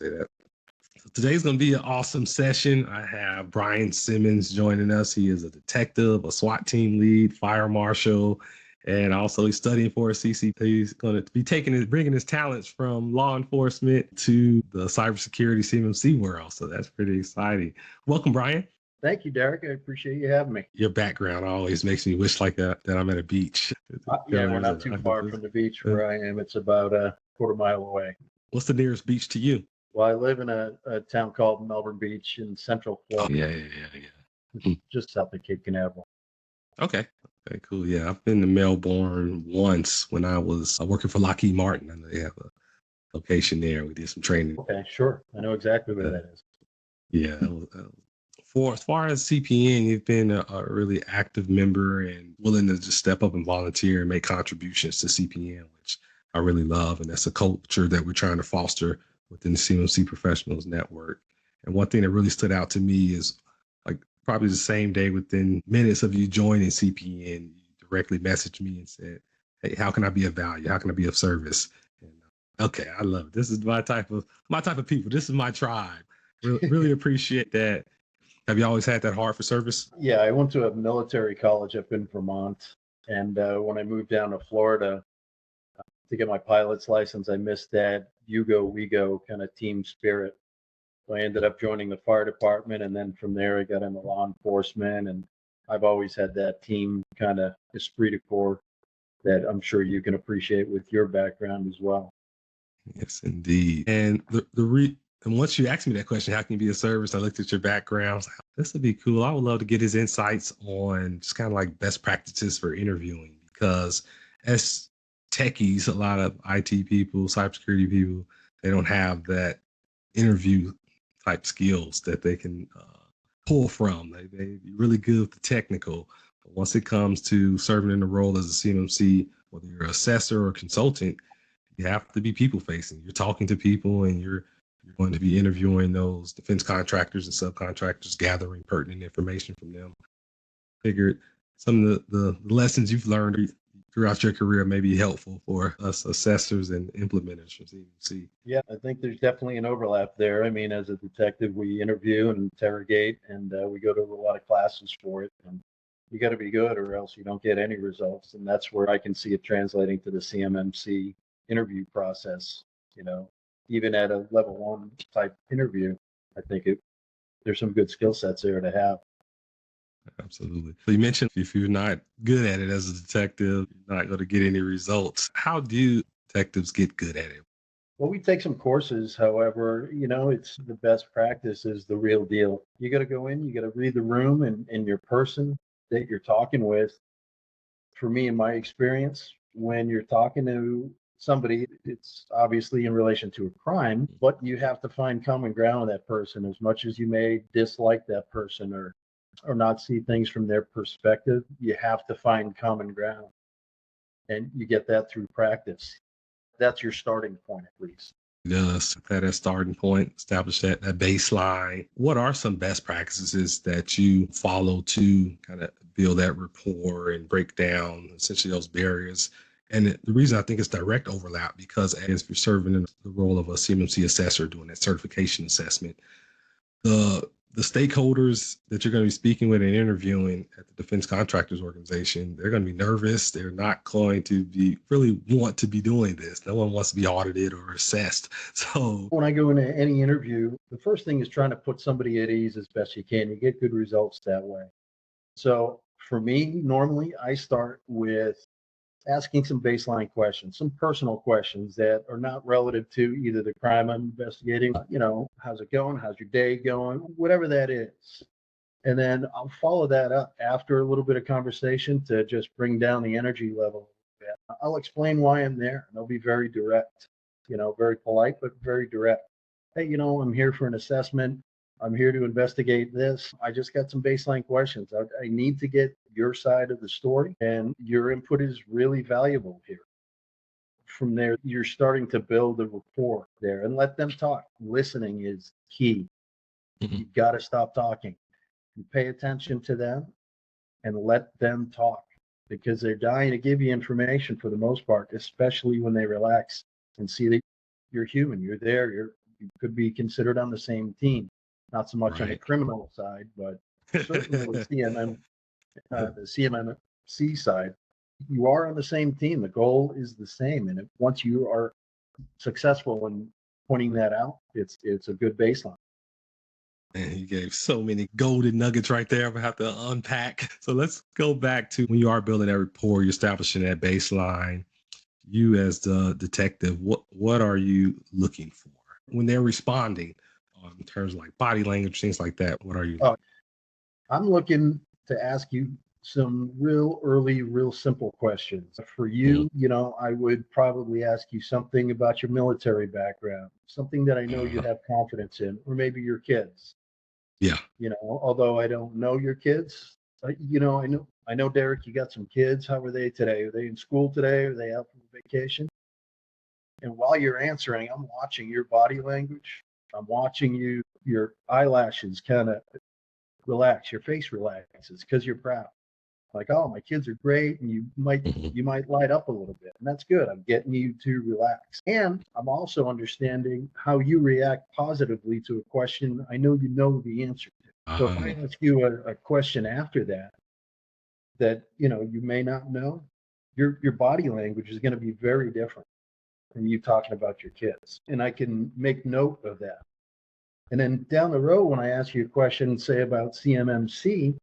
Say that. So today's going to be an awesome session. I have Brian Simmons joining us. He is a detective, a SWAT team lead, fire marshal, and also he's studying for a CCP. He's going to be bringing his talents from law enforcement to the cybersecurity CMMC world. So that's pretty exciting. Welcome, Brian. Thank you, Derek. I appreciate you having me. Your background always makes me wish that I'm at a beach. Yeah, we're not too far from the beach where I am. It's about a quarter-mile away. What's the nearest beach to you? Well, I live in a town called Melbourne Beach in Central Florida. Yeah. Just south of Cape Canaveral. Okay, cool. Yeah, I've been to Melbourne once when I was working for Lockheed Martin. I know they have a location there. We did some training. Okay, sure. I know exactly where that is. Yeah. For as far as CPN, you've been a really active member and willing to just step up and volunteer and make contributions to CPN, which I really love. And that's a culture that we're trying to foster within the CMMC Professionals Network. And one thing that really stood out to me is probably the same day, within minutes of you joining CPN, you directly messaged me and said, "Hey, how can I be of value? How can I be of service?" And okay, I love it. This is my type of people. This is my tribe. Really appreciate that. Have you always had that heart for service? Yeah, I went to a military college up in Vermont, and when I moved down to Florida to get my pilot's license, I missed that you go, we go kind of team spirit. So I ended up joining the fire department, and then from there I got into law enforcement, and I've always had that team kind of esprit de corps that I'm sure you can appreciate with your background as well. Yes, indeed. And and once you asked me that question, how can you be of service? I looked at your background. This would be cool. I would love to get his insights on just kind of like best practices for interviewing, because as techies, a lot of IT people, cybersecurity people, they don't have that interview type skills that they can pull from. They're really good with the technical. But once it comes to serving in the role as a CMMC, whether you're an assessor or consultant, you have to be people facing. You're talking to people, and you're going to be interviewing those defense contractors and subcontractors, gathering pertinent information from them. Figured some of the lessons you've learned throughout your career may be helpful for us assessors and implementers from CMMC. Yeah, I think there's definitely an overlap there. I mean, as a detective, we interview and interrogate, and we go to a lot of classes for it. And you got to be good, or else you don't get any results. And that's where I can see it translating to the CMMC interview process. You know, even at a level 1 type interview, I think there's some good skill sets there to have. Absolutely. So you mentioned if you're not good at it as a detective, you're not going to get any results. How do detectives get good at it? Well, we take some courses. However, it's the best practice is the real deal. You got to go in, you got to read the room and your person that you're talking with. For me, in my experience, when you're talking to somebody, it's obviously in relation to a crime, but you have to find common ground with that person. As much as you may dislike that person or not see things from their perspective, you have to find common ground. And you get that through practice. That's your starting point, at least. Yes, that starting point, establish that baseline. What are some best practices that you follow to kind of build that rapport and break down essentially those barriers? And the reason I think it's direct overlap, because as you're serving in the role of a CMMC assessor doing that certification assessment, the stakeholders that you're going to be speaking with and interviewing at the Defense Contractors Organization, they're going to be nervous. They're not going to really want to be doing this. No one wants to be audited or assessed. So when I go into any interview, the first thing is trying to put somebody at ease as best you can. You get good results that way. So for me, normally I start with asking some baseline questions, some personal questions that are not relative to either the crime I'm investigating, how's it going? How's your day going? Whatever that is. And then I'll follow that up after a little bit of conversation to just bring down the energy level. I'll explain why I'm there, and I'll be very direct, very polite, but very direct. Hey, I'm here for an assessment. I'm here to investigate this. I just got some baseline questions. I need to get your side of the story, and your input is really valuable here. From there, you're starting to build a rapport there, and let them talk. Listening is key. Mm-hmm. You got to stop talking. You pay attention to them and let them talk, because they're dying to give you information for the most part, especially when they relax and see that you're human. You're there. You could be considered on the same team, not so much on the Right. criminal side, but certainly with the CMMC side, you are on the same team. The goal is the same. And once you are successful in pointing that out, it's a good baseline. And he gave so many golden nuggets right there. I'm gonna have to unpack. So let's go back to when you are building that rapport, you're establishing that baseline. You as the detective, what are you looking for when they're responding in terms of like body language, things like that? What are you? I'm looking to ask you some real simple questions. For you, I would probably ask you something about your military background, something that I know you have confidence in, or maybe your kids. Yeah. Although I don't know your kids, I know, Derek, you got some kids. How are they today? Are they in school today? Are they out for vacation? And while you're answering, I'm watching your body language. I'm watching your eyelashes kind of relax, your face relaxes because you're proud. Like, oh, my kids are great, and you might light up a little bit, and that's good. I'm getting you to relax, and I'm also understanding how you react positively to a question I know the answer to. So if I ask you a question after that you may not know, your body language is going to be very different from you talking about your kids, and I can make note of that. And then down the road, when I ask you a question, say about CMMC,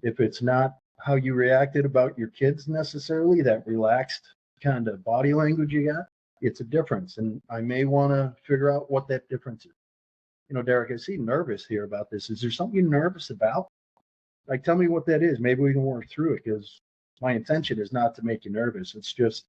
if it's not how you reacted about your kids necessarily, that relaxed kind of body language you got, it's a difference. And I may want to figure out what that difference is. Derek, I see nervous here about this. Is there something you're nervous about? Like, tell me what that is. Maybe we can work through it, because my intention is not to make you nervous. It's just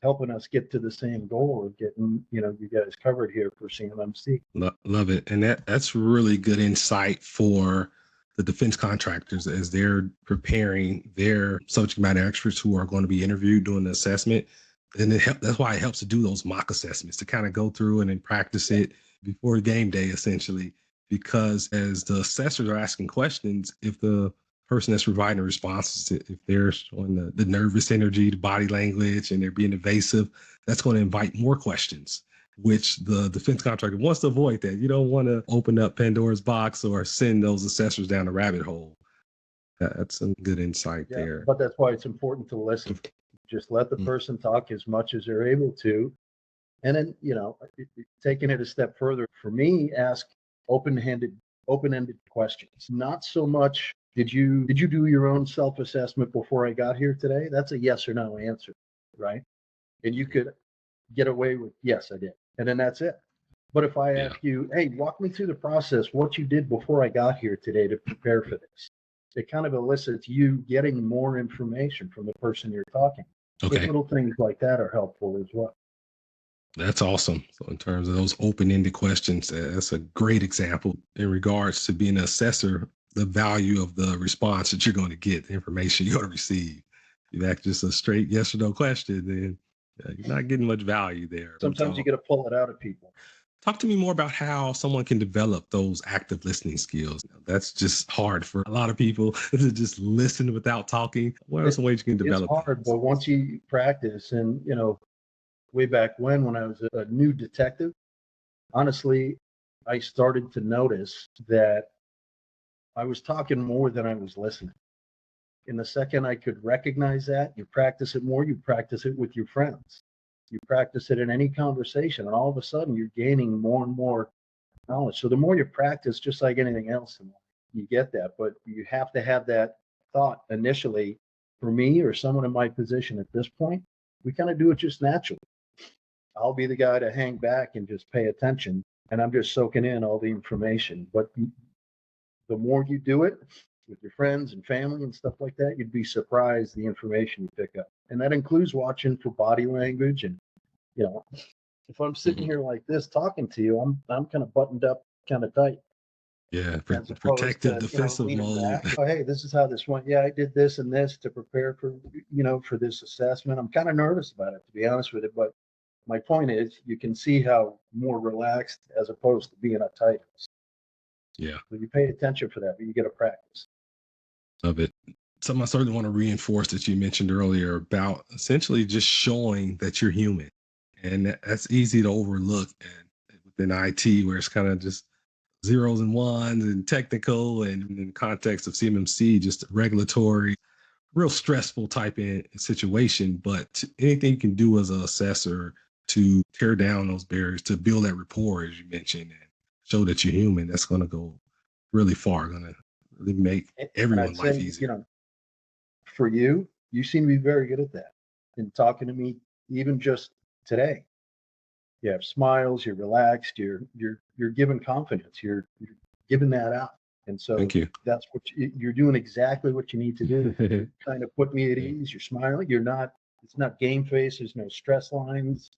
helping us get to the same goal of getting, you guys covered here for CMMC. Love it. And that's really good insight for the defense contractors as they're preparing their subject matter experts who are going to be interviewed doing the assessment. And that's why it helps to do those mock assessments, to kind of go through and then practice it before game day, essentially, because as the assessors are asking questions, if the person that's providing responses, if they're showing the nervous energy, the body language, and they're being evasive, that's going to invite more questions, which the defense contractor wants to avoid that. You don't want to open up Pandora's box or send those assessors down the rabbit hole. That's some good insight there. But that's why it's important to listen. Just let the person talk as much as they're able to. And then, taking it a step further, for me, ask open-ended questions. Not so much, did you do your own self-assessment before I got here today? That's a yes or no answer, right? And you could get away with, yes, I did. And then that's it. But if I ask you, hey, walk me through the process, what you did before I got here today to prepare for this, it kind of elicits you getting more information from the person you're talking. Okay. Little things like that are helpful as well. That's awesome. So in terms of those open-ended questions, that's a great example in regards to being an assessor, the value of the response that you're going to get, the information you're going to receive. If that's just a straight yes or no question, then you're not getting much value there. Sometimes you got to pull it out of people. Talk to me more about how someone can develop those active listening skills. That's just hard for a lot of people to just listen without talking. What are some ways you can develop? It's hard, but once you practice, and way back when I was a new detective, honestly, I started to notice that I was talking more than I was listening. In the second I could recognize that, you practice it more, you practice it with your friends. You practice it in any conversation, and all of a sudden you're gaining more and more knowledge. So the more you practice, just like anything else, you get that. But you have to have that thought initially. For me or someone in my position at this point, we kind of do it just naturally. I'll be the guy to hang back and just pay attention, and I'm just soaking in all the information. But the more you do it with your friends and family and stuff like that, you'd be surprised the information you pick up. And that includes watching for body language. And, if I'm sitting here like this talking to you, I'm kind of buttoned up, kind of tight. Yeah, protective, defensive mode. Oh, hey, this is how this went. Yeah, I did this and this to prepare for, for this assessment. I'm kind of nervous about it, to be honest with you. But my point is, you can see how more relaxed as opposed to being uptight. Yeah. So you pay attention for that, but you get to practice. Of it. Something I certainly want to reinforce that you mentioned earlier about essentially just showing that you're human. And that's easy to overlook. And than IT, where it's kind of just zeros and ones and technical, and in the context of CMMC, just regulatory, real stressful type in situation. But anything you can do as an assessor to tear down those barriers, to build that rapport, as you mentioned, and show that you're human, that's going to go really far, going to really make And I'd everyone's life say, easier. for you, you seem to be very good at that. In talking to me, even just today, you have smiles, you're relaxed, you're giving confidence, you're giving that out. And so Thank you. that's what you're doing, exactly what you need to do. You're kind of put me at ease. You're smiling. It's not game face. There's no stress lines.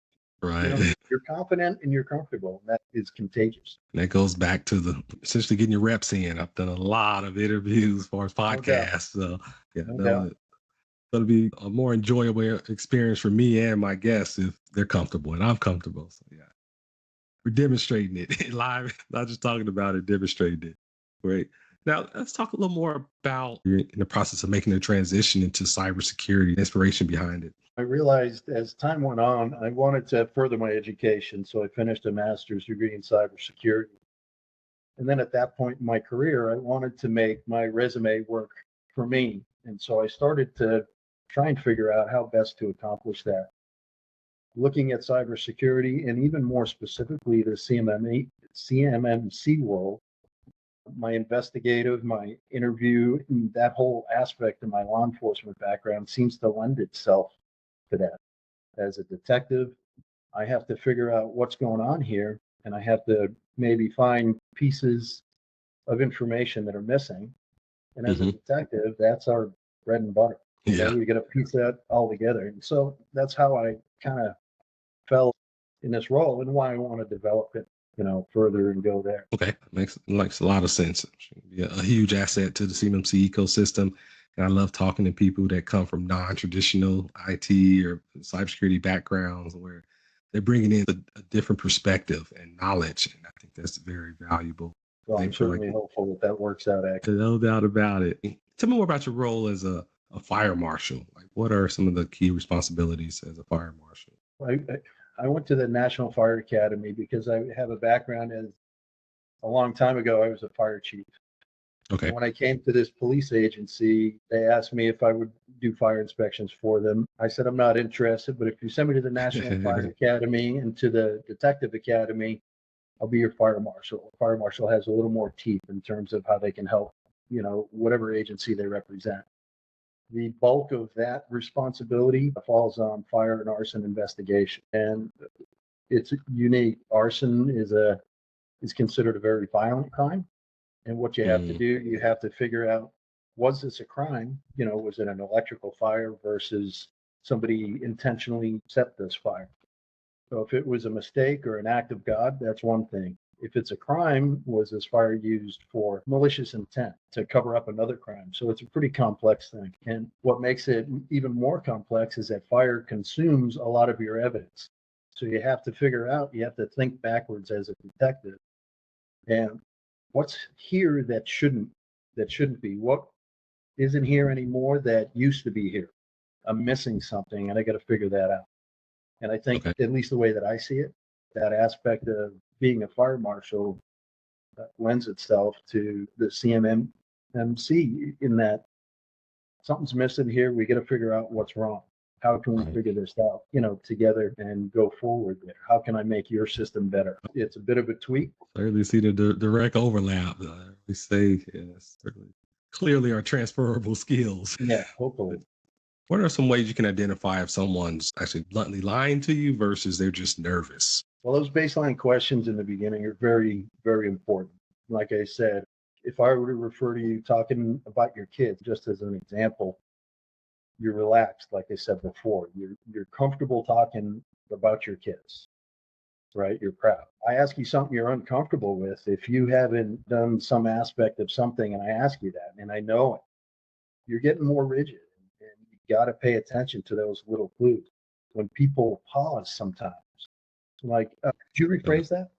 Right. You're confident and you're comfortable. That is contagious. And that goes back to the essentially getting your reps in. I've done a lot of interviews as far as No doubt. podcasts. So yeah, No no, doubt. it'll be a more enjoyable experience for me and my guests if they're comfortable and I'm comfortable. So yeah, we're demonstrating it live, not just talking about it, demonstrating it. Great. Now let's talk a little more about you're in the process of making the transition into cybersecurity, inspiration behind it. I realized as time went on, I wanted to further my education. So I finished a master's degree in cybersecurity. And then at that point in my career, I wanted to make my resume work for me. And so I started to try and figure out how best to accomplish that. Looking at cybersecurity, and even more specifically the CMMC world, my investigative, my interview, and that whole aspect of my law enforcement background seems to lend itself to that. As a detective, I have to figure out what's going on here, and I have to maybe find pieces of information that are missing. And as a Hmm. detective, that's our bread and butter. Yeah. We got to piece that all together. And so that's how I kind of fell in this role, and why I want to develop it, further and go there. Okay, makes a lot of sense. Be a huge asset to the CMMC ecosystem. And I love talking to people that come from non-traditional IT or cybersecurity backgrounds, where they're bringing in a different perspective and knowledge, and I think that's very valuable. So I I'm think for like certainly hopeful that that works out. Actually, no doubt about it. Tell me more about your role as a fire marshal. Like, what are some of the key responsibilities as a fire marshal? I went to the National Fire Academy because I have a background as a long time ago. I was a fire chief. And Okay. when I came to this police agency, they asked me if I would do fire inspections for them. I said, I'm not interested, but if you send me to the National Fire Academy and to the Detective Academy, I'll be your fire marshal. Fire marshal has a little more teeth in terms of how they can help, whatever agency they represent. The bulk of that responsibility falls on fire and arson investigation. And it's unique. Arson is considered a very violent crime. And what you have to Mm, do, you have to figure out, was this a crime? Was it an electrical fire versus somebody intentionally set this fire? So if it was a mistake or an act of God, that's one thing. If it's a crime, was this fire used for malicious intent to cover up another crime? So it's a pretty complex thing. And what makes it even more complex is that fire consumes a lot of your evidence. So you have to figure out, you have to think backwards as a detective. And what's here that shouldn't be? What isn't here anymore that used to be here? I'm missing something and I got to figure that out. And I think, okay. at least the way that I see it, that aspect of being a fire marshal lends itself to the CMMC, in that something's missing here. We got to figure out what's wrong. How can we Right. figure this out, together and go forward there? How can I make your system better? It's a bit of a tweak. Certainly see the direct overlap. We say yes, certainly. Clearly are transferable skills. Yeah, hopefully. But what are some ways you can identify if someone's actually bluntly lying to you versus they're just nervous? Well, those baseline questions in the beginning are very, very important. Like I said, if I were to refer to you talking about your kids, just as an example, you're relaxed, like I said before. You're comfortable talking about your kids, right? You're proud. I ask you something you're uncomfortable with. If you haven't done some aspect of something and I ask you that and I know it, you're getting more rigid. And you got to pay attention to those little clues. When people pause sometimes, like, could you Uh, rephrase that?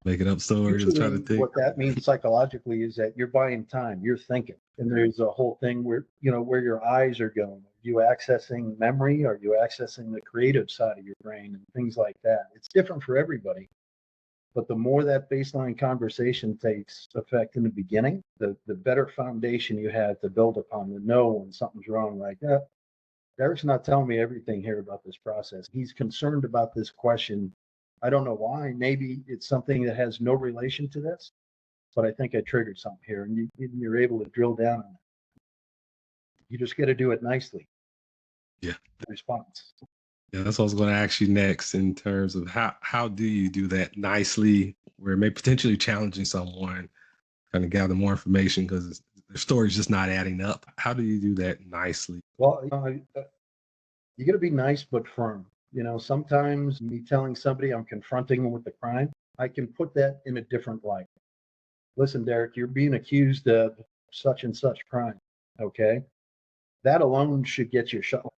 Making up stories, trying to Usually think. what that means psychologically is that you're buying time, you're thinking. And there's a whole thing where your eyes are going. Are you accessing memory? Are you accessing the creative side of your brain and things like that? It's different for everybody. But the more that baseline conversation takes effect in the beginning, the better foundation you have to build upon, to know when something's wrong. Like, Derek's not telling me everything here about this process. He's concerned about this question. I don't know why. Maybe it's something that has no relation to this, but I think I triggered something here, and you're able to drill down on it. You just got to do it nicely. Yeah. The response. Yeah, that's what I was going to ask you next in terms of how do you do that nicely, where it may potentially challenging someone, kind of gather more information because their story's just not adding up. How do you do that nicely? Well, you got to be nice but firm. Sometimes me telling somebody I'm confronting them with the crime, I can put that in a different light. Listen, Derek, you're being accused of such and such crime. Okay. That alone should get you shot.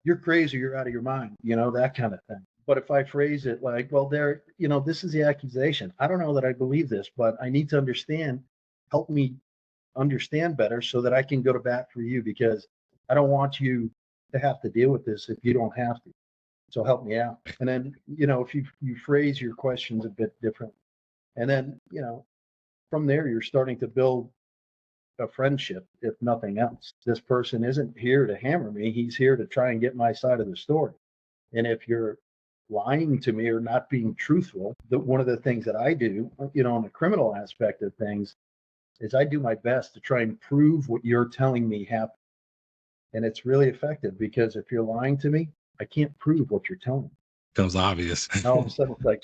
You're crazy, you're out of your mind, that kind of thing. But if I phrase it like, well, Derek, this is the accusation. I don't know that I believe this, but I need to understand, help me understand better so that I can go to bat for you, because I don't want you to have to deal with this if you don't have to. So help me out. And then, if you phrase your questions a bit different, and then, from there, you're starting to build a friendship, if nothing else. This person isn't here to hammer me. He's here to try and get my side of the story. And if you're lying to me or not being truthful, one of the things that I do, on the criminal aspect of things, is I do my best to try and prove what you're telling me happened. And it's really effective, because if you're lying to me, I can't prove what you're telling me. Becomes obvious. And all of a sudden it's like,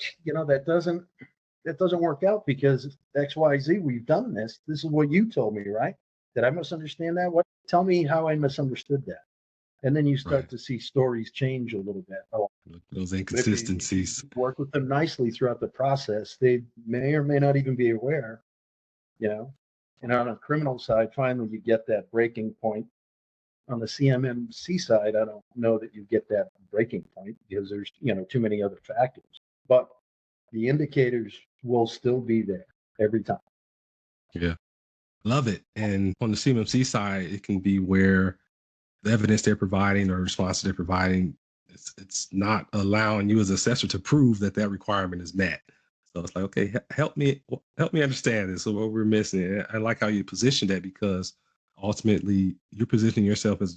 that doesn't work out because XYZ, we've done this. This is what you told me, right? Did I misunderstand that? Tell me how I misunderstood that. And then you start to see stories change a little bit. Those inconsistencies. If you work with them nicely throughout the process, they may or may not even be aware, And on a criminal side, finally you get that breaking point. On the CMMC side, I don't know that you get that breaking point because there's, too many other factors. But the indicators will still be there every time. Yeah. Love it. And on the CMMC side, it can be where the evidence they're providing or response they're providing, it's not allowing you as assessor to prove that requirement is met. So it's like, okay, help me understand this. So what we're missing. I like how you position that, because ultimately you're positioning yourself as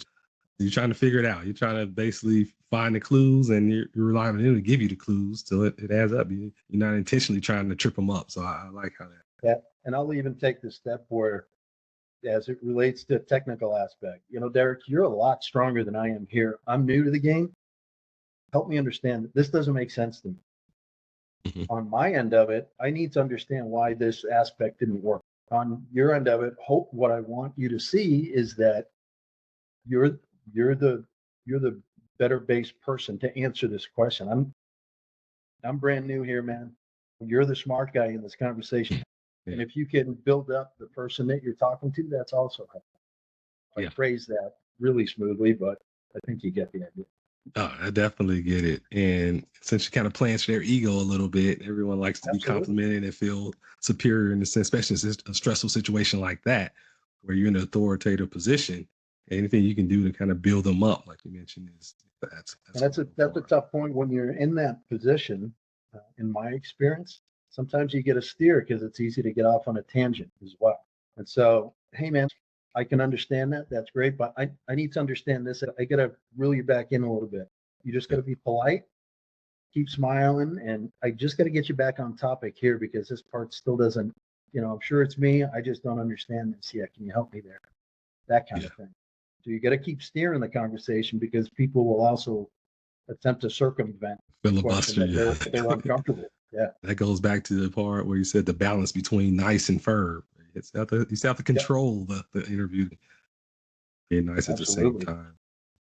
you're trying to figure it out. You're trying to basically find the clues, and you're relying on them to give you the clues till it adds up. You're not intentionally trying to trip them up. So I like how that. Yeah. And I'll even take the step where, as it relates to technical aspect, Derek, you're a lot stronger than I am here. I'm new to the game. Help me understand that this doesn't make sense to me. Mm-hmm. On my end of it, I need to understand why this aspect didn't work. On your end of it, what I want you to see is that you're the better based person to answer this question. I'm brand new here, man. You're the smart guy in this conversation. Yeah. And if you can build up the person that you're talking to, that's also helpful. I phrase that really smoothly, but I think you get the idea. Oh, I definitely get it. And since you kind of plans to their ego a little bit, everyone likes to be complimented and feel superior in a sense, especially in a stressful situation like that, where you're in an authoritative position. Anything you can do to kind of build them up, like you mentioned, that's a tough point when you're in that position. In my experience, sometimes you get a steer because it's easy to get off on a tangent as well. And so, hey man, I can understand that. That's great, but I need to understand this. I got to reel you back in a little bit. You just got to be polite, keep smiling, and I just got to get you back on topic here because this part still doesn't. I'm sure it's me. I just don't understand this yet. Can you help me there? That kind of thing. So you got to keep steering the conversation because people will also attempt to circumvent filibuster. They're uncomfortable. Yeah. That goes back to the part where you said the balance between nice and firm. You have to control the interview. Being nice Absolutely. At the same time.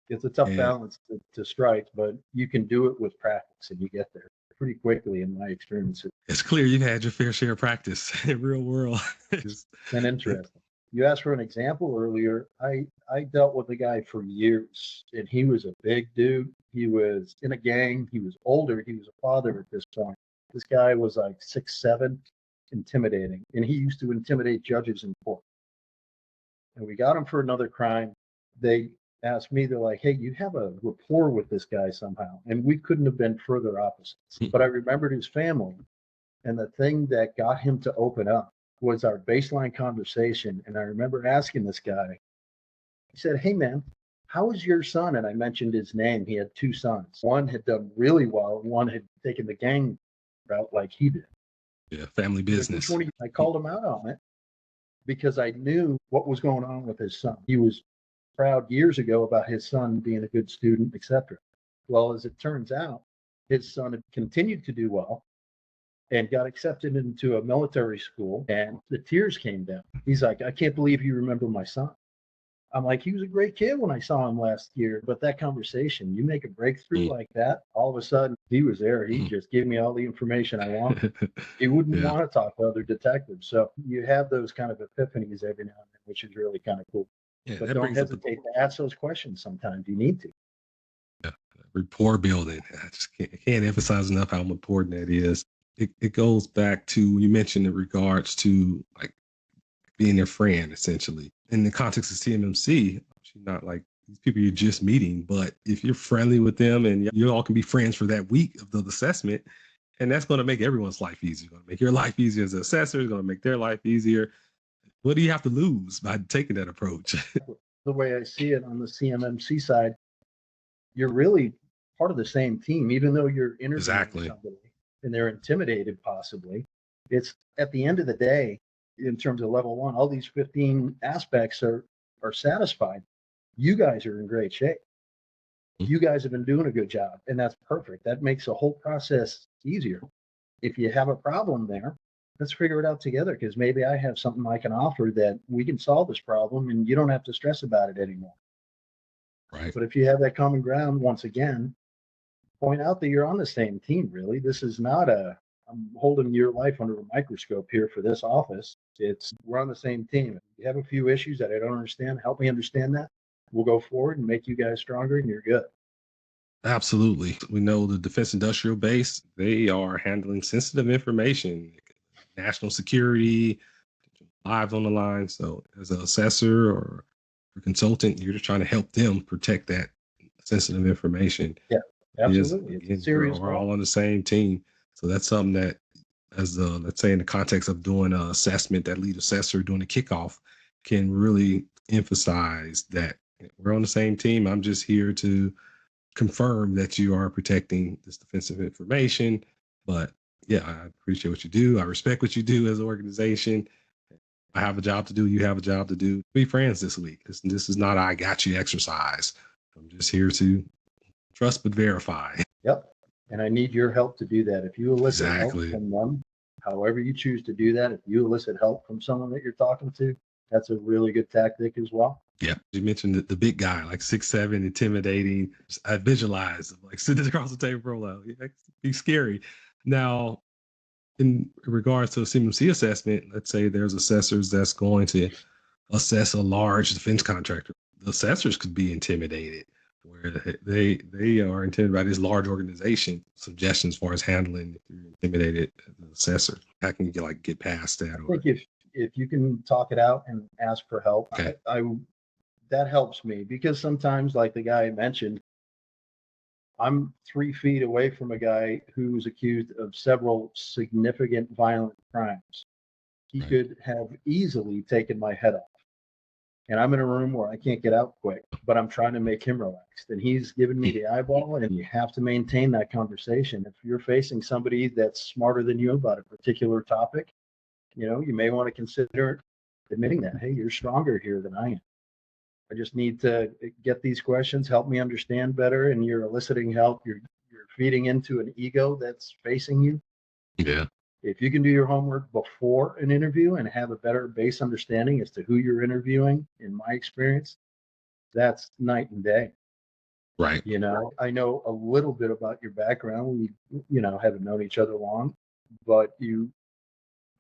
It's a tough balance to strike, but you can do it with practice and you get there pretty quickly in my experience. It's clear you've had your fair share of practice in real world. And interesting. You asked for an example earlier. I dealt with a guy for years, and he was a big dude. He was in a gang. He was older. He was a father at this point. This guy was like 6'7", intimidating, and he used to intimidate judges in court. And we got him for another crime. They asked me, they're like, hey, you have a rapport with this guy somehow. And we couldn't have been further opposites. But I remembered his family. And the thing that got him to open up was our baseline conversation. And I remember asking this guy, he said, "Hey, man, how is your son?" And I mentioned his name. He had two sons. One had done really well, and one had taken the gang route like he did. Yeah, family He's like, "Which business. one are you?" I called him out on it because I knew what was going on with his son. He was proud years ago about his son being a good student, etc. Well, as it turns out, his son had continued to do well and got accepted into a military school, and the tears came down. He's like, "I can't believe you remember my son." I'm like, "He was a great kid when I saw him last year." But that conversation, you make a breakthrough like that, all of a sudden he was there. He just gave me all the information I wanted. He wouldn't Yeah. want to talk to other detectives. So you have those kind of epiphanies every now and then, which is really kind of cool. Yeah, But that don't brings up hesitate to ask those questions sometimes. You need to. yeah, rapport building. I just can't emphasize enough how important that is. It goes back to, you mentioned in regards to like being their friend, essentially. In the context of CMMC, she's not like these people you're just meeting, but if you're friendly with them and you all can be friends for that week of the assessment, and that's going to make everyone's life easier. It's going to make your life easier as an assessor. It's going to make their life easier. What do you have to lose by taking that approach? The way I see it on the CMMC side, you're really part of the same team, even though you're interviewing Exactly. somebody and they're intimidated possibly. It's at the end of the day, in terms of level one, all these 15 aspects are satisfied. You guys are in great shape. You guys have been doing a good job, and that's perfect. That makes the whole process easier. If you have a problem there, let's figure it out together, because maybe I have something I can offer that we can solve this problem and you don't have to stress about it anymore. Right. But if you have that common ground, once again, point out that you're on the same team, really. This is not I'm holding your life under a microscope here for this office. We're on the same team. If you have a few issues that I don't understand, help me understand that. We'll go forward and make you guys stronger, and you're good. Absolutely. We know the defense industrial base, they are handling sensitive information, national security, lives on the line. So as an assessor or a consultant, you're just trying to help them protect that sensitive information. Yeah, Is absolutely. It's a again, serious we're all problem. on the same team. So that's something that, as let's say in the context of doing an assessment, that lead assessor doing a kickoff can really emphasize that we're on the same team. I'm just here to confirm that you are protecting this defensive information. But yeah, I appreciate what you do. I respect what you do as an organization. I have a job to do. You have a job to do. Be friends this week. This is not a I got you exercise. I'm just here to trust but verify. Yep. And I need your help to do that. If you elicit help Exactly. from them, however you choose to do that, if you elicit help from someone that you're talking to, that's a really good tactic as well. Yeah. You mentioned the big guy, like 6'7", intimidating. I visualize him, like sitting across the table, like, he's scary. Now, in regards to a CMMC assessment, let's say there's assessors that's going to assess a large defense contractor. The assessors could be intimidated, where they are intimidated by this large organization. Suggestions as far as handling if you're intimidated as an assessor. How can you get past that? I think if you can talk it out and ask for help, Okay. I that helps me, because sometimes, like the guy I mentioned, I'm 3 feet away from a guy who's accused of several significant violent crimes. He Right. could have easily taken my head off. And I'm in a room where I can't get out quick, but I'm trying to make him relaxed. And he's giving me the eyeball, and you have to maintain that conversation. If you're facing somebody that's smarter than you about a particular topic, you may want to consider admitting that, hey, you're stronger here than I am. I just need to get these questions, help me understand better, and you're eliciting help. You're feeding into an ego that's facing you. Yeah. If you can do your homework before an interview and have a better base understanding as to who you're interviewing, in my experience, that's night and day. Right. I know a little bit about your background. We, haven't known each other long, but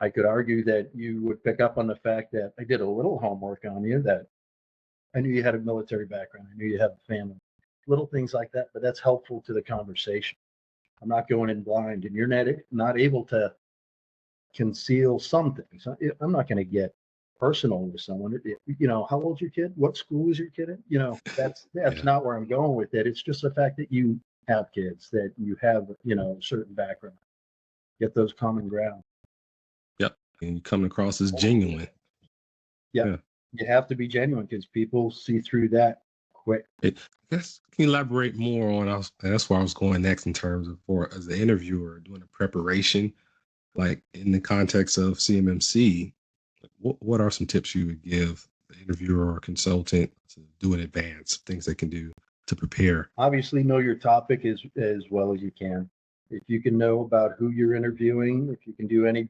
I could argue that you would pick up on the fact that I did a little homework on you, that I knew you had a military background. I knew you have a family, little things like that, but that's helpful to the conversation. I'm not going in blind, and you're not able to conceal some things. I'm not going to get personal with someone. How old's your kid? What school is your kid in? That's Yeah. not where I'm going with it. It's just the fact that you have kids, that you have, a certain background. get those common ground. Yep. And you coming across as genuine. Yeah. You have to be genuine because people see through that quick. I guess can you elaborate more on that's where I was going next in terms of for as an interviewer doing a preparation, like in the context of CMMC, what are some tips you would give the interviewer or consultant to do in advance, things they can do to prepare? Obviously, know your topic as well as you can. If you can know about who you're interviewing, if you can do any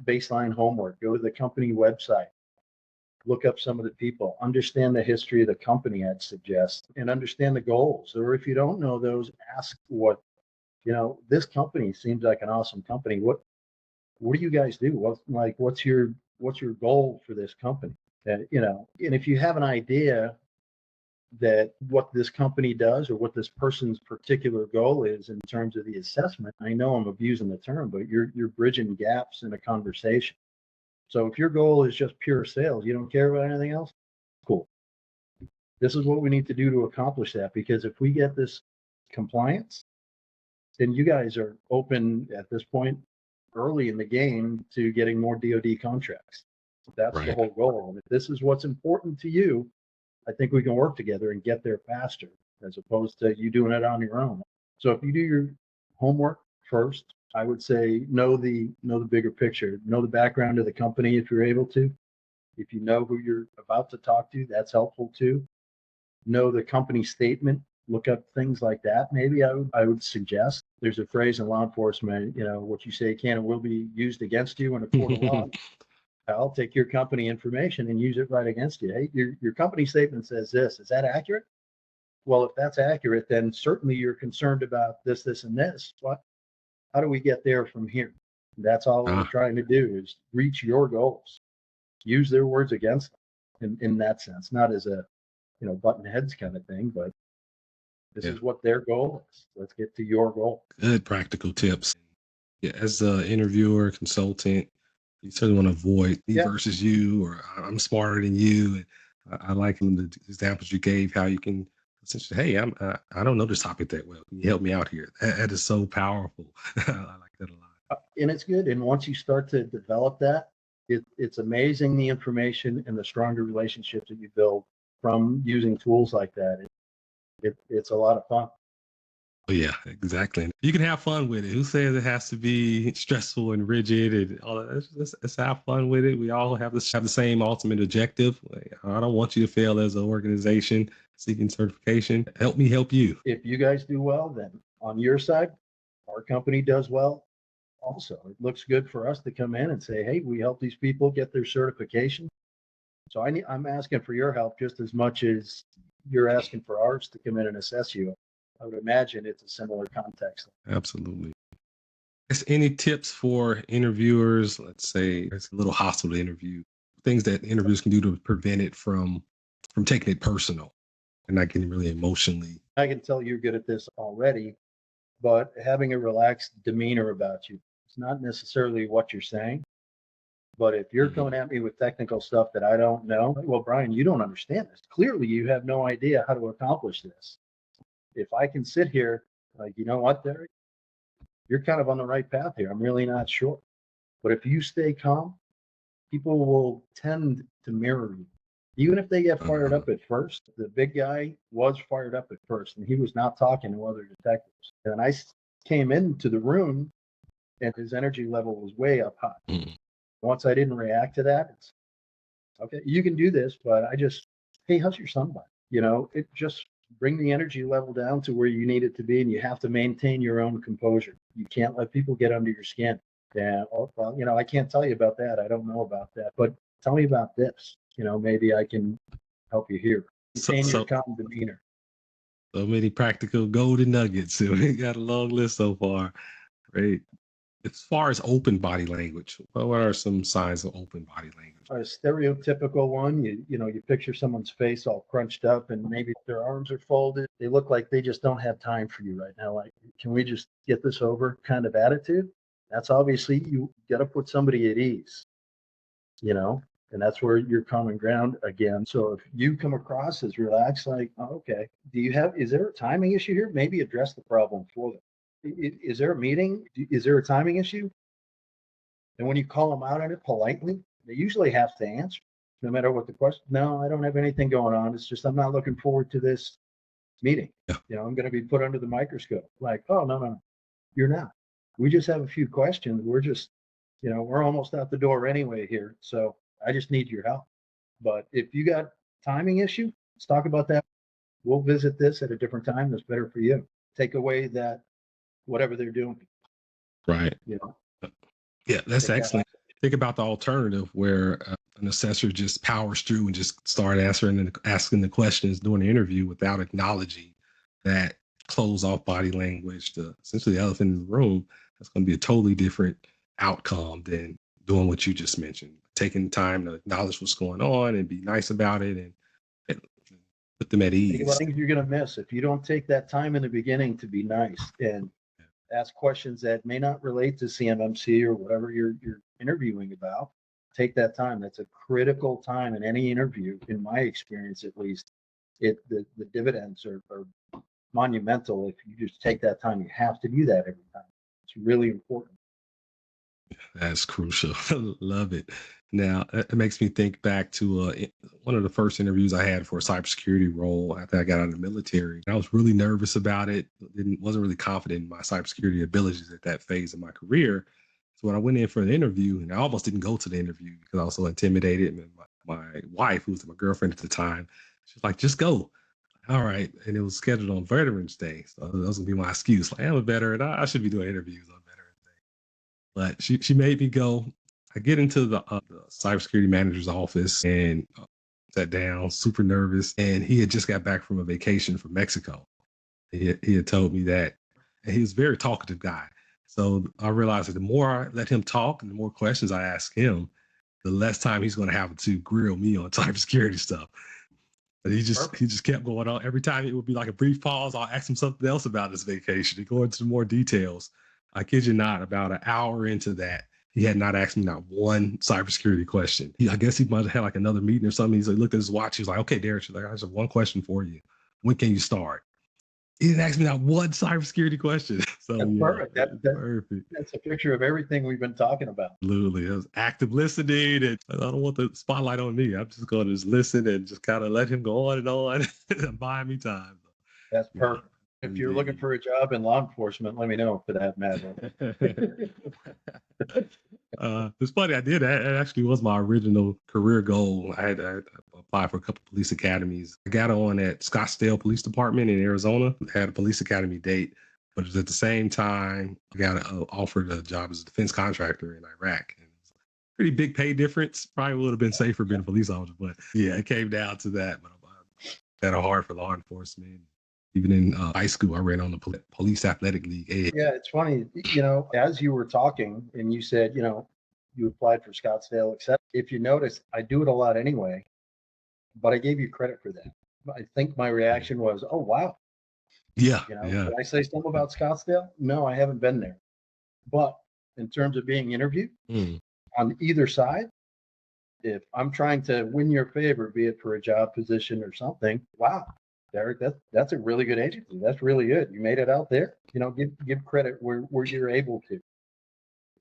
baseline homework, go to the company website, look up some of the people, understand the history of the company, I'd suggest, and understand the goals. Or if you don't know those, ask what, this company seems like an awesome company. What do you guys do? What's your goal for this company? And if you have an idea that what this company does or what this person's particular goal is in terms of the assessment, I know I'm abusing the term, but you're bridging gaps in a conversation. So if your goal is just pure sales, you don't care about anything else, cool. This is what we need to do to accomplish that, because if we get this compliance, then you guys are open at this point early in the game to getting more DoD contracts. That's Right. the whole goal. And if this is what's important to you, I think we can work together and get there faster as opposed to you doing it on your own. So if you do your homework first, I would say know the bigger picture, know the background of the company if you're able to. If you know who you're about to talk to, that's helpful too. Know the company statement, look up things like that. Maybe I would suggest there's a phrase in law enforcement, what you say can and will be used against you in a court of law. I'll take your company information and use it right against you. Hey, your company statement says this. Is that accurate? Well, if that's accurate, then certainly you're concerned about this, this, and this. How do we get there from here? That's all we're trying to do is reach your goals. Use their words against them in that sense, not as a, button heads kind of thing, but this is what their goal is. Let's get to your goal. Good practical tips. Yeah, as an interviewer, consultant, you certainly want to avoid me versus you, or I'm smarter than you. And I like the examples you gave, how you can essentially, hey, I don't know this topic that well. Can you help me out here? That is so powerful. I like that a lot. And it's good. And once you start to develop that, it's amazing the information and the stronger relationships that you build from using tools like that. It's a lot of fun. Oh, yeah, exactly. You can have fun with it. Who says it has to be stressful and rigid and all that? Let's have fun with it. We all have the same ultimate objective. I don't want you to fail as an organization seeking certification. Help me help you. If you guys do well, then on your side, our company does well. Also, it looks good for us to come in and say, hey, we help these people get their certification. So I'm asking for your help just as much as you're asking for ours to come in and assess you. I would imagine it's a similar context. Absolutely. Any tips for interviewers? Let's say it's a little hostile to interview. Things that interviewers can do to prevent it from taking it personal and not getting really emotionally. I can tell you're good at this already, but having a relaxed demeanor about you. It's not necessarily what you're saying, but if you're coming at me with technical stuff that I don't know, well, Brian, you don't understand this. Clearly, you have no idea how to accomplish this. If I can sit here, like, you know what, Derek, you're kind of on the right path here. I'm really not sure. But if you stay calm, people will tend to mirror you. Even if they get fired up at first, the big guy was fired up at first and he was not talking to other detectives. And I came into the room and his energy level was way up high. Once I didn't react to that, it's okay, you can do this, but hey, how's your sunbite? It just bring the energy level down to where you need it to be, and you have to maintain your own composure. You can't let people get under your skin. Yeah, well, I can't tell you about that. I don't know about that, but tell me about this. Maybe I can help you here. Maintain your calm demeanor. So many practical golden nuggets. We got a long list so far. Right. As far as open body language, what are some signs of open body language? A stereotypical one, you picture someone's face all crunched up and maybe their arms are folded. They look like they just don't have time for you right now. Like, can we just get this over kind of attitude? That's obviously, you got to put somebody at ease, and that's where you're common ground again. So if you come across as relaxed, like, oh, okay, is there a timing issue here? Maybe address the problem for them. Is there a meeting? Is there a timing issue? And when you call them out on it politely, they usually have to answer, no matter what the question. No, I don't have anything going on. It's just I'm not looking forward to this meeting. Yeah. I'm going to be put under the microscope. Like, oh, no, you're not. We just have a few questions. We're just, we're almost out the door anyway here. So I just need your help. But if you got timing issue, let's talk about that. We'll visit this at a different time that's better for you. Take away that whatever they're doing. Right. Yeah, that's excellent. Think about the alternative where an assessor just powers through and just start answering and asking the questions during the interview without acknowledging that close off body language, essentially the elephant in the room. That's going to be a totally different outcome than doing what you just mentioned. Taking time to acknowledge what's going on and be nice about it and put them at ease. Think about things you're going to miss if you don't take that time in the beginning to be nice and ask questions that may not relate to CMMC or whatever you're interviewing about. Take that time. That's a critical time in any interview, in my experience at least. The dividends are monumental if you just take that time. You have to do that every time. It's really important. That's crucial. Love it. Now, it makes me think back to one of the first interviews I had for a cybersecurity role after I got out of the military. I was really nervous about it. Wasn't really confident in my cybersecurity abilities at that phase of my career. So when I went in for the interview, and I almost didn't go to the interview because I was so intimidated. And my wife, who was my girlfriend at the time, she was like, just go. All right. And it was scheduled on Veterans Day. So that was going to be my excuse. Like, I'm a veteran. I should be doing interviews on Veterans Day. But she made me go. I get into the cybersecurity manager's office and sat down, super nervous. And he had just got back from a vacation from Mexico. He had told me that. And he was a very talkative guy. So I realized that the more I let him talk and the more questions I ask him, the less time he's going to have to grill me on cybersecurity stuff. But he just kept going on. Every time it would be like a brief pause, I'll ask him something else about his vacation and go into more details. I kid you not, about an hour into that, he had not asked me not one cybersecurity question. I guess he might have had like another meeting or something. He's like, looked at his watch. He was like, okay, Derek, I just have one question for you. When can you start? He didn't ask me not one cybersecurity question. So that's perfect. Perfect. That's a picture of everything we've been talking about. Absolutely. It was active listening. And I don't want the spotlight on me. I'm just going to just listen and just kind of let him go on and buying me time. That's perfect. If you're looking for a job in law enforcement, let me know for that matter. It's funny. I did. That actually was my original career goal. I applied for a couple of police academies. I got on at Scottsdale Police Department in Arizona. I had a police academy date, but it was at the same time I got offered a job as a defense contractor in Iraq. And it was a pretty big pay difference. Probably would have been safer being a police officer, but yeah, it came down to that. But I had a heart for law enforcement. Even in high school, I ran on the police athletic league. Yeah, it's funny. As you were talking and you said, you applied for Scottsdale, except if you notice, I do it a lot anyway, but I gave you credit for that. I think my reaction was, oh, wow. Yeah. Did I say something about Scottsdale? No, I haven't been there. But in terms of being interviewed on either side, if I'm trying to win your favor, be it for a job position or something, wow. Derek, that's a really good agency. That's really good. You made it out there. Give credit where you're able to.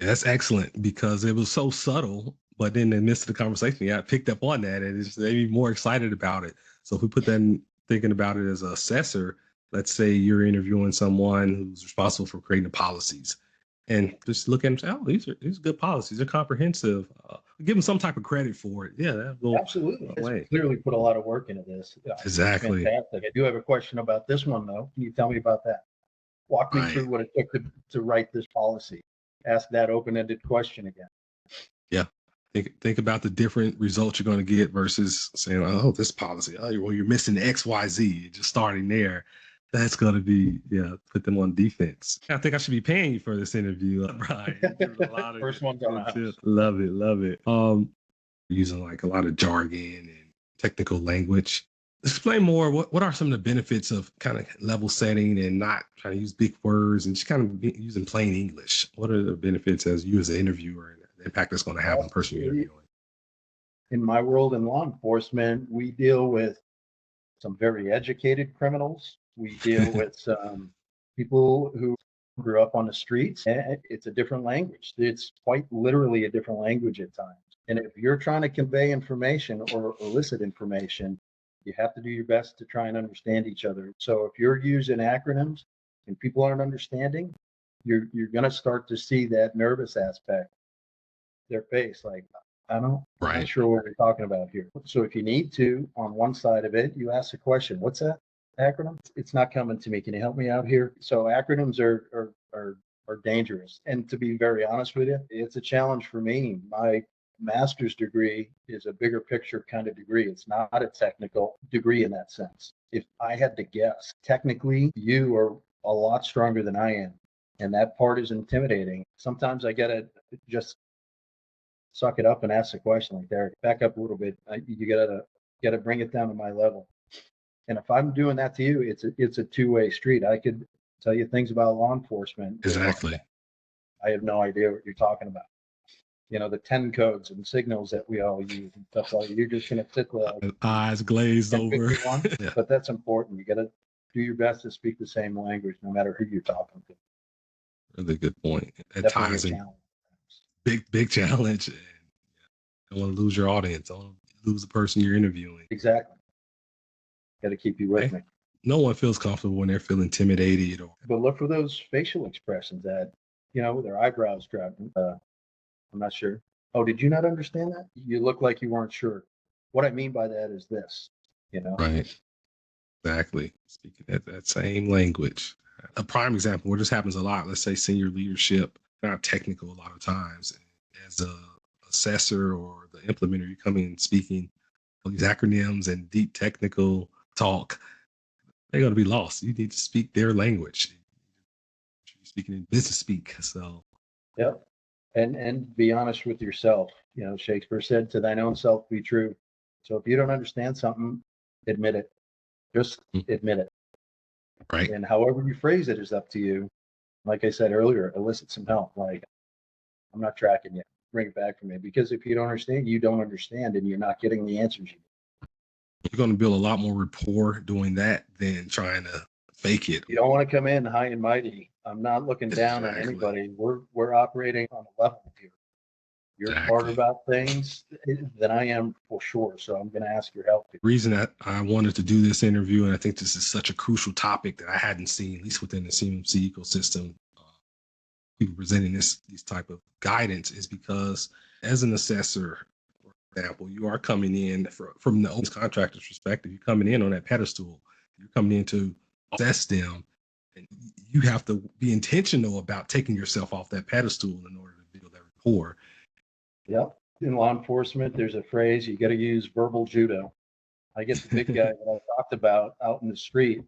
That's excellent because it was so subtle, but in the midst of the conversation, I picked up on that and it just made me more excited about it. So if we put that in thinking about it as an assessor, let's say you're interviewing someone who's responsible for creating the policies and just look at them and say, oh, these are good policies. They're comprehensive. Give them some type of credit for it. Yeah, that will absolutely. Clearly put a lot of work into this. Exactly. Fantastic. I do have a question about this one though. Can you tell me about that? Walk me through what it took to write this policy. Ask that open-ended question again. Yeah. Think about the different results you're going to get versus saying, oh, this policy, you're missing XYZ, just starting there. That's going to be, put them on defense. I think I should be paying you for this interview, Brian. First one's on the house. Love it. Using like a lot of jargon and technical language. Explain more. What are some of the benefits of kind of level setting and not trying to use big words and just kind of using plain English? What are the benefits as you as an interviewer and the impact that's going to have on the person you're interviewing? In my world in law enforcement, we deal with some very educated criminals. We deal with some people who grew up on the streets, and it's a different language. It's quite literally a different language at times. And if you're trying to convey information or elicit information, you have to do your best to try and understand each other. So if you're using acronyms and people aren't understanding, you're going to start to see that nervous aspect, their face, like, I'm not sure what we're talking about here. So if you need to, on one side of it, you ask the question, what's that acronym? It's not coming to me. Can you help me out here? So acronyms are dangerous. And to be very honest with you, it's a challenge for me. My master's degree is a bigger picture kind of degree. It's not a technical degree in that sense. If I had to guess, technically, you are a lot stronger than I am. And that part is intimidating. Sometimes I gotta just suck it up and ask the question, like, Derek, back up a little bit. You gotta bring it down to my level. And if I'm doing that to you, it's a two-way street. I could tell you things about law enforcement. Exactly. I have no idea what you're talking about. The 10 codes and signals that we all use and stuff like that. You're just going to sit there. Eyes glazed over. Yeah. But that's important. You got to do your best to speak the same language, no matter who you're talking to. Really good point. At times, big challenge. And I don't want to lose your audience. I don't want to lose the person you're interviewing. Exactly. Got to keep you with me. No one feels comfortable when they're feeling intimidated. But look for those facial expressions that, their eyebrows dropping. I'm not sure. Oh, did you not understand that? You look like you weren't sure. What I mean by that is this, Right. Exactly. Speaking that same language. A prime example where this happens a lot, let's say senior leadership, not technical a lot of times. As a assessor or the implementer, you come in speaking all these acronyms and deep technical talk, they're going to be lost. You need to speak their language. You're speaking in business speak. So, yep. And be honest with yourself. Shakespeare said, to thine own self be true. So if you don't understand something, admit it. Just admit it. Right. And however you phrase it is up to you. Like I said earlier, elicit some help. Like, I'm not tracking you. Bring it back for me. Because if you don't understand, you don't understand, and you're not getting the answers you need. You're going to build a lot more rapport doing that than trying to fake it. You don't want to come in high and mighty. I'm not looking down on anybody. We're operating on a level here. You're smarter about things than I am, for sure. So I'm going to ask your help. The reason that I wanted to do this interview, and I think this is such a crucial topic that I hadn't seen, at least within the CMMC ecosystem, people presenting these type of guidance, is because as an assessor, for example, you are coming in from the contractor's perspective. You're coming in on that pedestal. You're coming in to assess them. And you have to be intentional about taking yourself off that pedestal in order to build that rapport. Yep. In law enforcement, there's a phrase, you got to use verbal judo. I get the big guy that I talked about out in the street.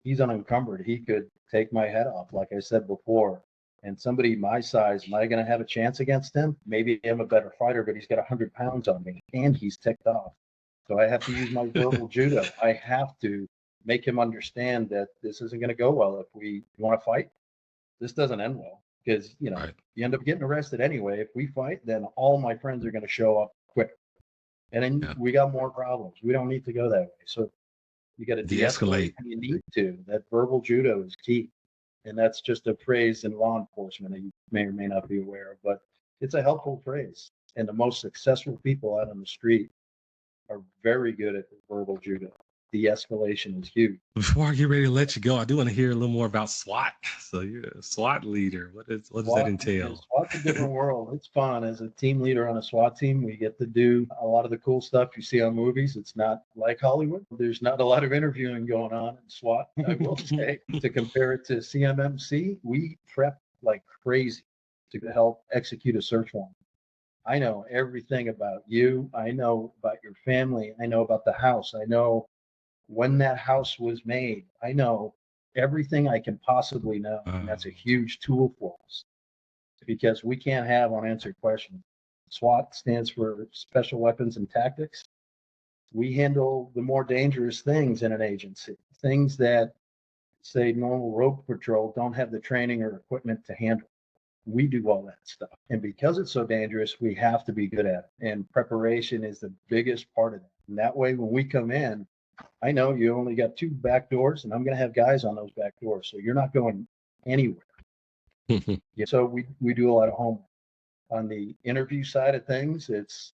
He's unencumbered. He could take my head off, like I said before. And somebody my size, am I going to have a chance against him? Maybe I'm a better fighter, but he's got 100 pounds on me and he's ticked off. So I have to use my verbal judo. I have to make him understand that this isn't going to go well. If we want to fight, this doesn't end well, because you end up getting arrested anyway. If we fight, then all my friends are going to show up quick, and then we got more problems. We don't need to go that way. So you got to de-escalate when you need to. That verbal judo is key, and that's just a phrase in law enforcement that you may or may not be aware of, but it's a helpful phrase. And the most successful people out on the street are very good at the verbal judo. De-escalation is huge. Before I get ready to let you go, I do want to hear a little more about SWAT. So you're a SWAT leader. What does that entail? SWAT's a different world. It's fun. As a team leader on a SWAT team, we get to do a lot of the cool stuff you see on movies. It's not like Hollywood. There's not a lot of interviewing going on in SWAT, I will say. To compare it to CMMC, we prep like crazy to help execute a search warrant. I know everything about you. I know about your family. I know about the house. I know when that house was made. I know everything I can possibly know. And that's a huge tool for us, because we can't have unanswered questions. SWAT stands for Special Weapons and Tactics. We handle the more dangerous things in an agency, things that, say, normal road patrol don't have the training or equipment to handle. We do all that stuff. And because it's so dangerous, we have to be good at it. And preparation is the biggest part of it. And that way, when we come in, I know you only got 2 back doors, and I'm going to have guys on those back doors. So you're not going anywhere. Yeah, so we do a lot of homework. On the interview side of things, it's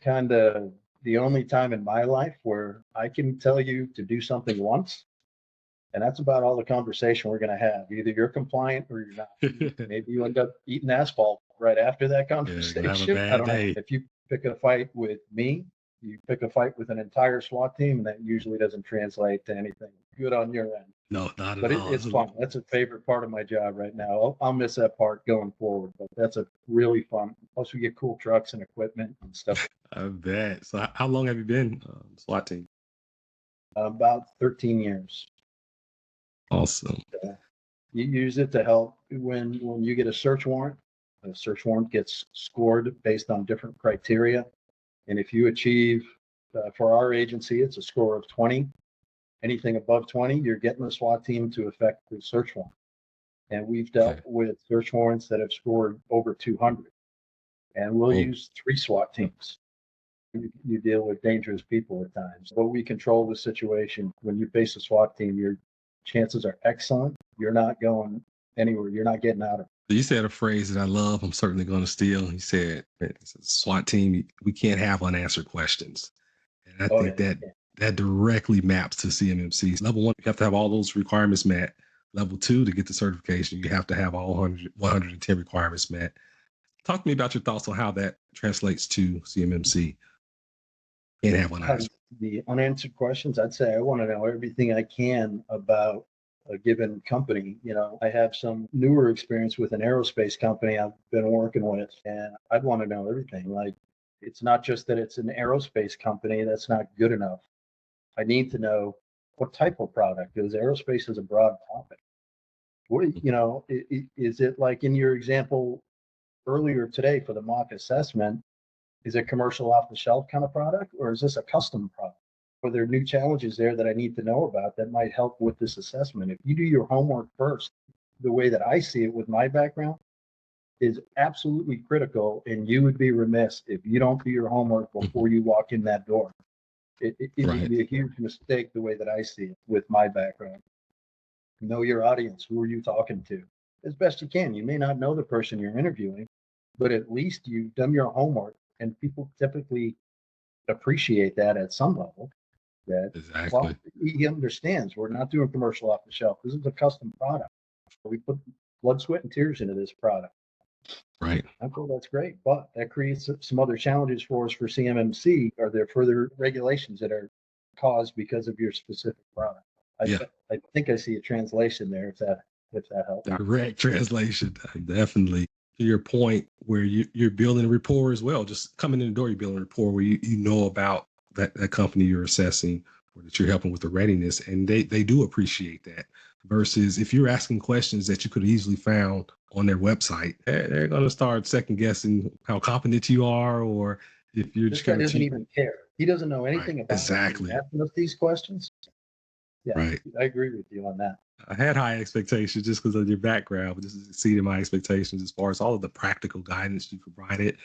kind of the only time in my life where I can tell you to do something once, and that's about all the conversation we're going to have. Either you're compliant or you're not. Maybe you end up eating asphalt right after that Yeah, gonna have a conversation. I bad don't know. day. If you pick a fight with me, you pick a fight with an entire SWAT team, and that usually doesn't translate to anything good on your end. No, not at But all. it's fun. That's a favorite part of my job right now. I'll miss that part going forward, but that's a really fun. Plus, we get cool trucks and equipment and stuff. I bet. So, how long have you been SWAT team? About 13 years. Awesome. You use it to help when you get a search warrant. A search warrant gets scored based on different criteria, and if you achieve, for our agency, it's a score of 20. Anything above 20, you're getting the SWAT team to effect the search warrant. And we've dealt Okay. with search warrants that have scored over 200. And we'll Oh, use 3 SWAT teams. You deal with dangerous people at times, but we control the situation. When you face a SWAT team, your chances are excellent. You're not going anywhere. You're not getting out of it. you said a phrase that I love. I'm certainly going to steal. You said, SWAT team, we can't have unanswered questions. And I Oh think yeah, that directly maps to CMMC. Level 1, you have to have all those requirements met. Level 2, to get the certification, you have to have all 110 requirements met. Talk to me about your thoughts on how that translates to CMMC. Can't have unanswered. The unanswered questions, I'd say I want to know everything I can about a given company. I have some newer experience with an aerospace company I've been working with, and I'd want to know everything. Like, it's not just that it's an aerospace company, that's not good enough. I need to know what type of product, because aerospace is a broad topic. Is it like in your example earlier today for the mock assessment? Is it commercial off the shelf kind of product, or is this a custom product? Are there new challenges there that I need to know about that might help with this assessment? If you do your homework first, the way that I see it with my background is absolutely critical, and you would be remiss if you don't do your homework before you walk in that door. It would Right. be a huge mistake the way that I see it with my background. Know your audience. Who are you talking to? As best you can. You may not know the person you're interviewing, but at least you've done your homework, and people typically appreciate that at some level. That, Exactly. well, he understands we're not doing commercial off the shelf. This is a custom product. We put blood, sweat, and tears into this product. Right. Okay, that's great, but that creates some other challenges for us for CMMC. Are there further regulations that are caused because of your specific product? I, Yeah. I think I see a translation there. If that helps. Direct translation. Definitely. To your point, where you're building rapport as well. Just coming in the door, you're building rapport where you know about that company you're assessing or that you're helping with the readiness. And they do appreciate that. Versus if you're asking questions that you could have easily found on their website, they're going to start second guessing how competent you are, or if you're This just guy kind of doesn't cheap. even care. He doesn't know Right. anything about it. He's Exactly. asking us these questions. Yeah, Right. I agree with you on that. I had high expectations just because of your background, but this has exceeded my expectations as far as all of the practical guidance you provided.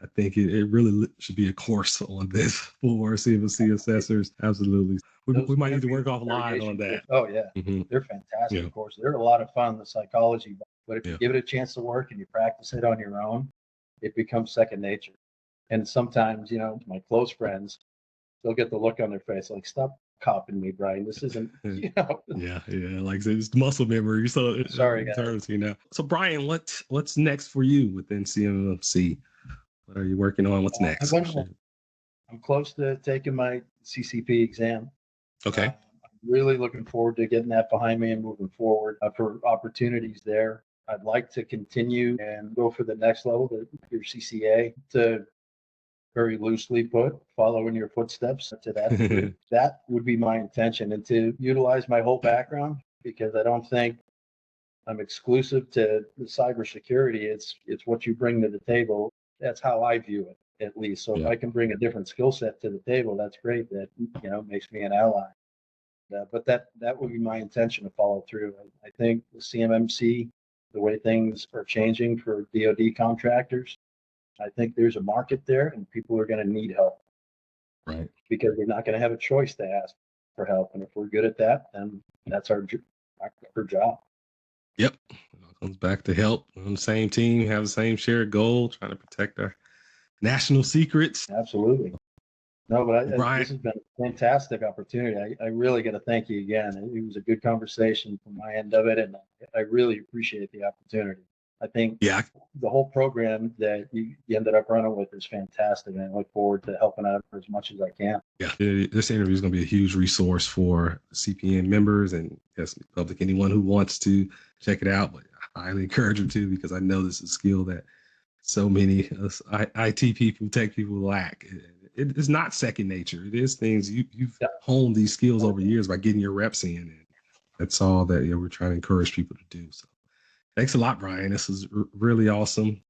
I think it really should be a course on this for CMMC assessors. Absolutely. Those We might need to interview work offline on variation that. courses. Oh yeah, Hmm. they're Yeah. fantastic courses. They're a lot of fun, the psychology, but if you Yeah. give it a chance to work and you practice it on your own, it becomes second nature. And sometimes, my close friends, they'll get the look on their face like, "Stop copying me, Brian. This isn't." Yeah. Yeah. Like I said, it's muscle memory. So Sorry, in guys. terms, So Brian, what's next for you within CMMC? What are you working on? What's I next? went home. I'm close to taking my CCP exam. Okay. I'm really looking forward to getting that behind me and moving forward for opportunities there. I'd like to continue and go for the next level, your CCA, to very loosely put, follow in your footsteps to that degree. That would be my intention, and to utilize my whole background, because I don't think I'm exclusive to the cybersecurity. It's what you bring to the table. That's how I view it, at least. So if Yeah. I can bring a different skill set to the table, that's great. That makes me an ally. But that would be my intention to follow through. I think the CMMC, the way things are changing for DoD contractors, I think there's a market there, and people are going to need help Right. because they're not going to have a choice to ask for help. And if we're good at that, then that's our job. Yep. It all comes back to help. We're on the same team, have the same shared goal, trying to protect our national secrets. Absolutely. No, but Brian, this has been a fantastic opportunity. I really got to thank you again. It was a good conversation from my end of it, and I really appreciate the opportunity. I think yeah, the whole program that you ended up running with is fantastic, and I look forward to helping out as much as I can. yeah. This interview is going to be a huge resource for CPN members and yes, public, anyone who wants to check it out. But I highly encourage them to, because I know this is a skill that so many us IT people, tech people lack. It is not second nature. It is things you've Yeah. honed these skills over years by getting your reps in. And that's all that we're trying to encourage people to do. So thanks a lot, Brian. This was really awesome.